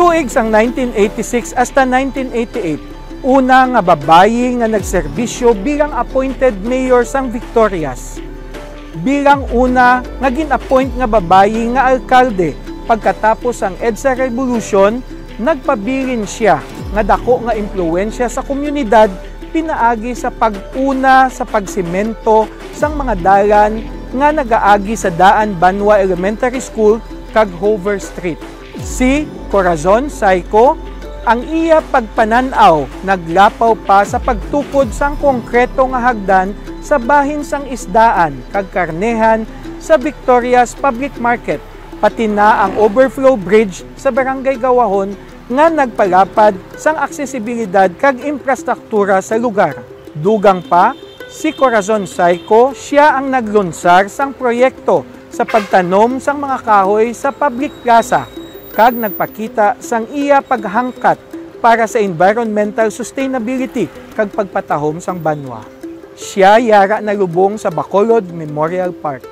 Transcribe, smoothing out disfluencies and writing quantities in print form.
Tuig sang 1986 hasta 1988, una nga babayi nga nagserbisyo bilang appointed mayor sang Victorias. Bilang una nga gin-appoint nga babayi nga alkalde pagkatapos ang EDSA Revolution, nagpabilin siya nga dako nga impluwensya sa komunidad pinaagi sa pag-una sa pagsimento sang mga dalan nga nagaagi sa Daan Banwa Elementary School kag Hoover Street. Si Corazon Saico, ang iya pagpananaw naglapaw pa sa pagtukod sang konkreto nga hagdan sa bahin sang isdaan kag karnehan sa Victoria's Public Market, pati na ang overflow bridge sa Barangay Gawahon nga nagpalapad sang aksesibilidad kag infrastruktura sa lugar. Dugang pa, si Corazon Saico, siya ang naglunsar sang proyekto sa pagtanom sang mga kahoy sa public plaza kag nagpakita sang iya paghangkat para sa environmental sustainability kag pagpatahom sang banwa. Siya yara na lubong sa Bacolod Memorial Park.